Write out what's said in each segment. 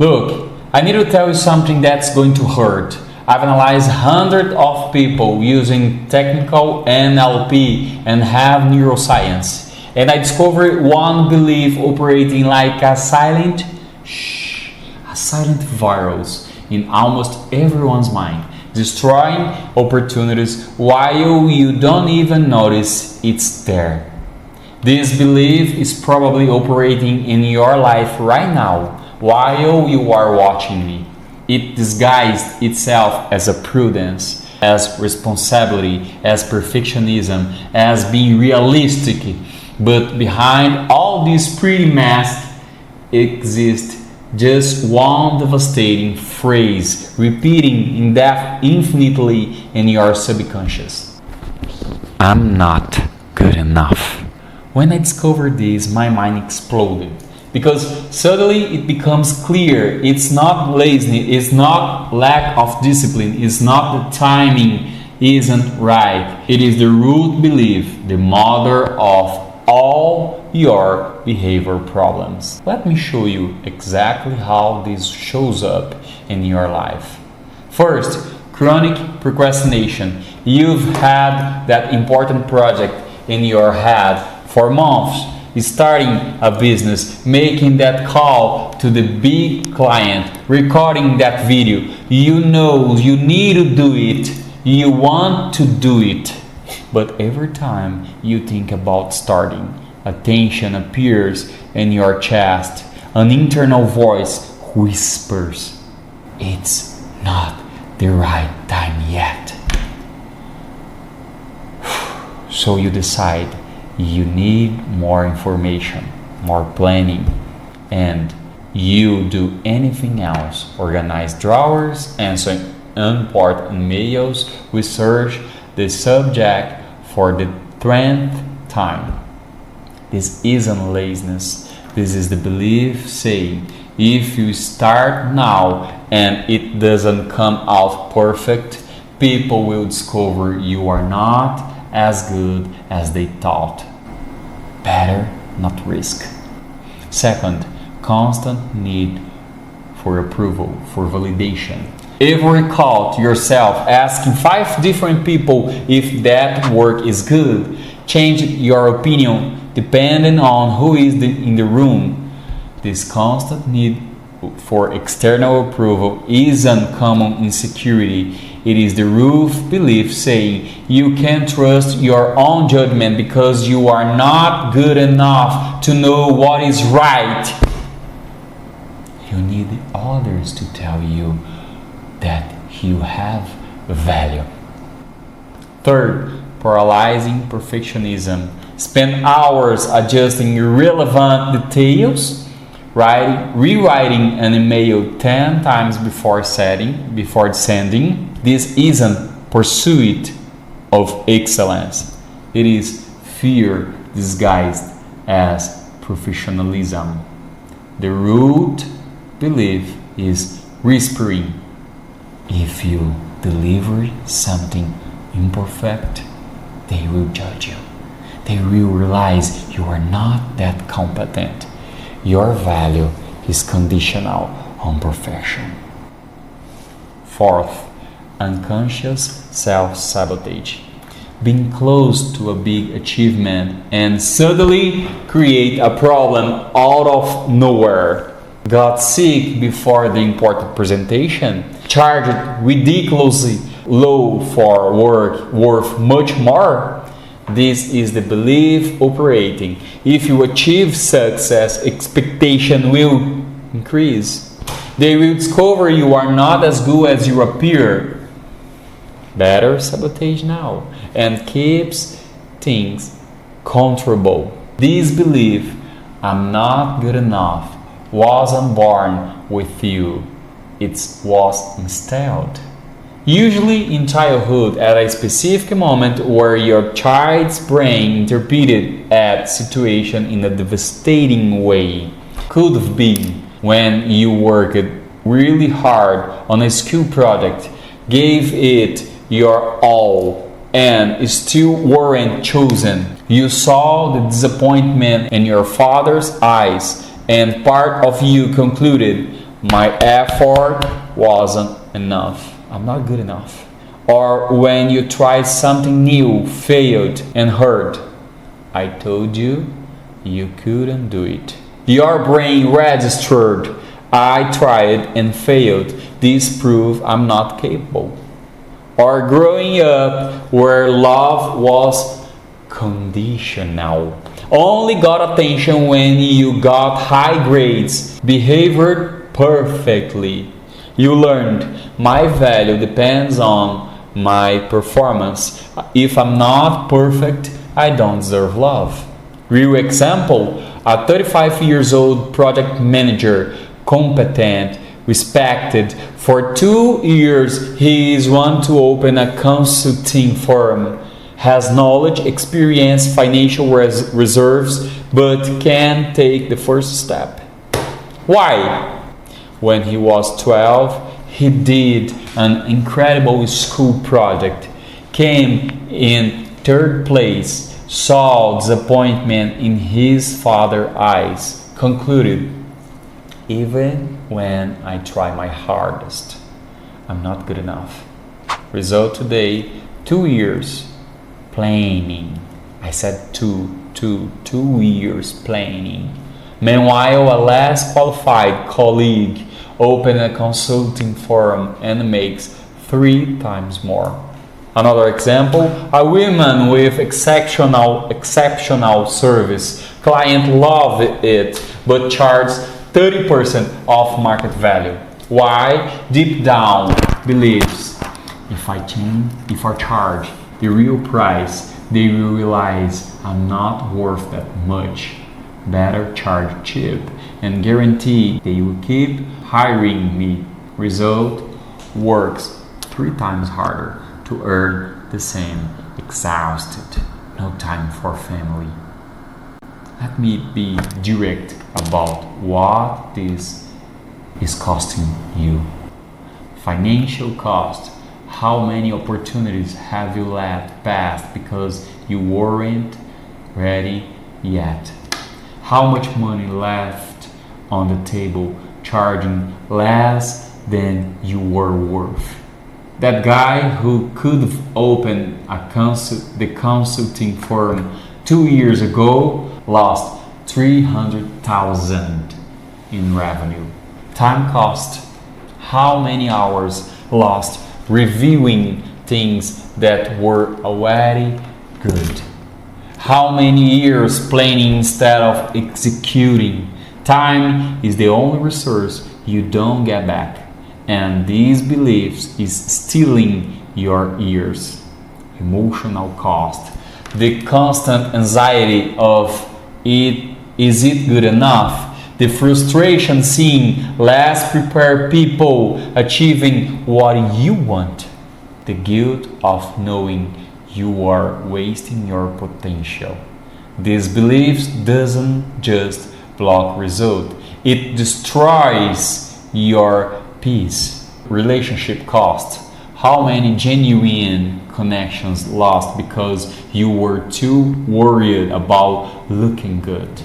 Look, I need to tell you something that's going to hurt. I've analyzed hundreds of people using technical NLP and have neuroscience, and I discovered one belief operating like a silent virus in almost everyone's mind, destroying opportunities while you don't even notice it's there. This belief is probably operating in your life right now while you are watching me. It disguised itself as a prudence, as responsibility, as perfectionism, as being realistic. But behind all these pretty masks exists just one devastating phrase repeating in depth infinitely in your subconscious. I'm not good enough. When I discovered this, my mind exploded. Because suddenly it becomes clear it's not laziness, it's not lack of discipline, it's not the timing isn't right. It is the root belief, the mother of all your behavior problems. Let me show you exactly how this shows up in your life. First, chronic procrastination. You've had that important project in your head for months. Starting a business, making that call to the big client, recording that video. You know you need to do it, you want to do it, but every time you think about starting, a tension appears in your chest. An internal voice whispers, it's not the right time yet. So you decide you need more information, more planning, and you do anything else. Organize drawers, answer important mails, research the subject for the 10th time. This isn't laziness. This is the belief saying, if you start now and it doesn't come out perfect, people will discover you are not as good as they thought. Better not risk. Second, constant need for approval, for validation. Every call to yourself asking 5 different people if that work is good. Change your opinion depending on who is in the room. This constant need for external approval is uncommon insecurity. It is the root belief saying you can't trust your own judgment because you are not good enough to know what is right. You need others to tell you that you have value. Third, paralyzing perfectionism. Spend hours adjusting irrelevant details, rewriting an email 10 times before sending. This isn't pursuit of excellence. It is fear disguised as professionalism. The root belief is whispering, if you deliver something imperfect, they will judge you. They will realize you are not that competent. Your value is conditional on perfection. Fourth, unconscious self-sabotage. Being close to a big achievement and suddenly create a problem out of nowhere. Got sick before the important presentation. Charged ridiculously low for work worth much more. This is the belief operating. If you achieve success, expectation will increase. They will discover you are not as good as you appear. Better sabotage now and keeps things controllable. This belief, I'm not good enough, wasn't born with you. It was installed. Usually in childhood at a specific moment where your child's brain interpreted that situation in a devastating way. Could have been when you worked really hard on a school project, gave it your all, and still weren't chosen. You saw the disappointment in your father's eyes, and part of you concluded, My effort wasn't enough. I'm not good enough. Or when you tried something new, failed, and hurt. I told you, you couldn't do it. Your brain registered, I tried and failed. This proves I'm not capable. Or growing up where love was conditional. Only got attention when you got high grades, behaved perfectly. You learned my value depends on my performance. If I'm not perfect, I don't deserve love. Real example, a 35 years old project manager, competent, respected. For 2 years, he is one to open a consulting firm. Has knowledge, experience, financial reserves, but can't take the first step. Why? When he was 12, he did an incredible school project, came in third place, saw disappointment in his father's eyes, concluded, even when I try my hardest, I'm not good enough. Result today, 2 years planning. I said 2 years planning. Meanwhile, a less qualified colleague opened a consulting firm and makes 3 times more. Another example, a woman with exceptional service. Client loved it, but charged 30% of market value. Why? Deep down believes, if I charge the real price, they will realize I'm not worth that much. Better charge cheap and guarantee they will keep hiring me. Result, works 3 times harder to earn the same, exhausted, no time for family. Let me be direct about what this is costing you. Financial cost. How many opportunities have you let pass because you weren't ready yet? How much money left on the table charging less than you were worth? That guy who could have opened the consulting firm 2 years ago lost $300,000 in revenue. Time cost. How many hours lost reviewing things that were already good? How many years planning instead of executing? Time is the only resource you don't get back, and these beliefs is stealing your years. Emotional cost. The constant anxiety of is it good enough? The frustration seeing less prepared people achieving what you want. The guilt of knowing you are wasting your potential. These beliefs doesn't just block result, it destroys your peace. Relationship cost. How many genuine connections lost because you were too worried about looking good?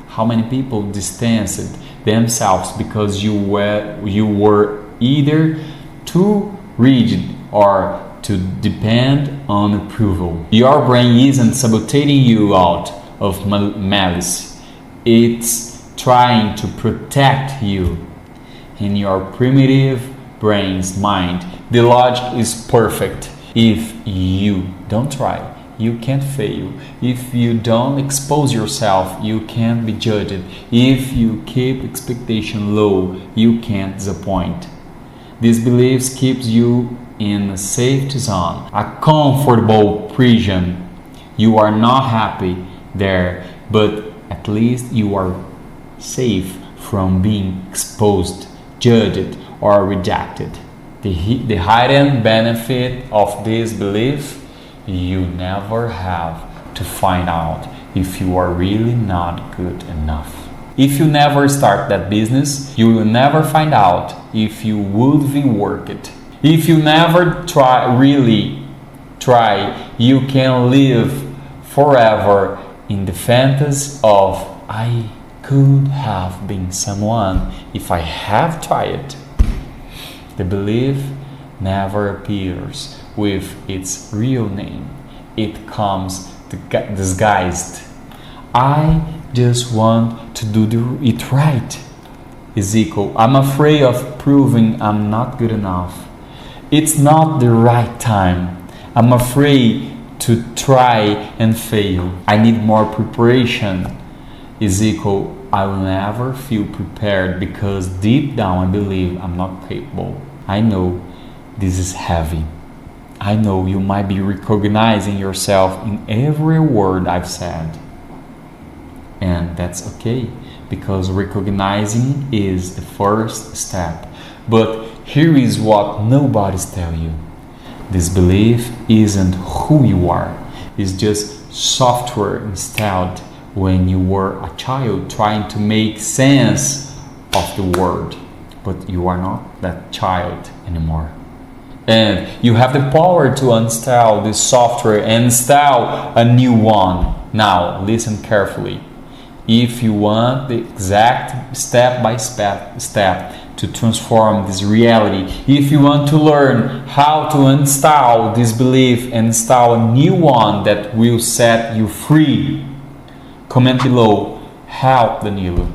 How many people distanced themselves because you were either too rigid or to depend on approval? Your brain isn't sabotaging you out of malice. It's trying to protect you. In your primitive brain's mind, the logic is perfect. If you don't try, you can't fail. If you don't expose yourself, you can't be judged. If you keep expectation low, you can't disappoint. These beliefs keeps you in a safety zone, a comfortable prison. You are not happy there, but at least you are safe from being exposed, judged, or rejected. The hidden benefit of this belief, you never have to find out if you are really not good enough. If you never start that business, you will never find out if you would be worth it. If you never really try, you can live forever in the fantasy of I could have been someone if I have tried. The belief never appears with its real name. It comes disguised. I just want to do it right. Ezekiel, I'm afraid of proving I'm not good enough. It's not the right time. I'm afraid to try and fail. I need more preparation. Ezekiel, I will never feel prepared because deep down I believe I'm not capable. I know this is heavy. I know you might be recognizing yourself in every word I've said. And that's okay, because recognizing is the first step. But here is what nobody's tell you. This belief isn't who you are. It's just software installed when you were a child trying to make sense of the world. But you are not that child anymore. And you have the power to uninstall this software and install a new one. Now, listen carefully. If you want the exact step to transform this reality, if you want to learn how to uninstall this belief and install a new one that will set you free, comment below, help Danilo.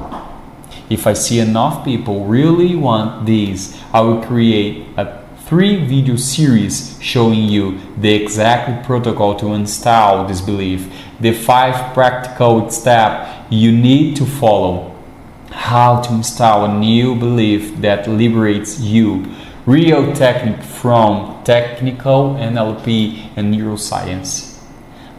If I see enough people really want this, I will create a 3-video series showing you the exact protocol to install this belief, the 5 practical steps you need to follow, how to install a new belief that liberates you, real technique from technical NLP and neuroscience.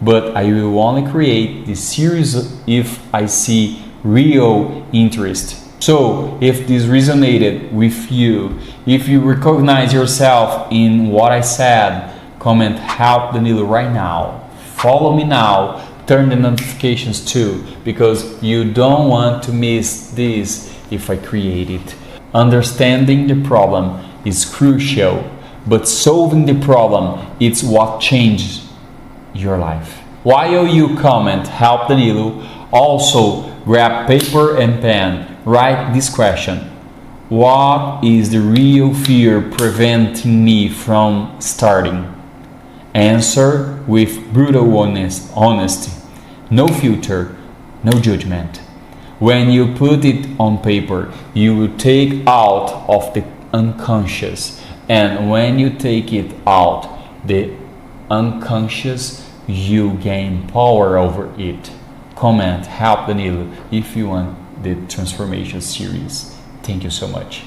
But I will only create this series if I see real interest. So, if this resonated with you, if you recognize yourself in what I said, comment help Danilo right now. Follow me now. Turn the notifications too, because you don't want to miss this if I create it. Understanding the problem is crucial, but solving the problem is what changes your life. While you comment help Danilo, also grab paper and pen. Write this question. What is the real fear preventing me from starting? Answer with brutal honesty. No filter, no judgment. When you put it on paper, you will take out of the unconscious. And when you take it out, the unconscious, you gain power over it. Comment help Danilo if you want the transformation series. Thank you so much.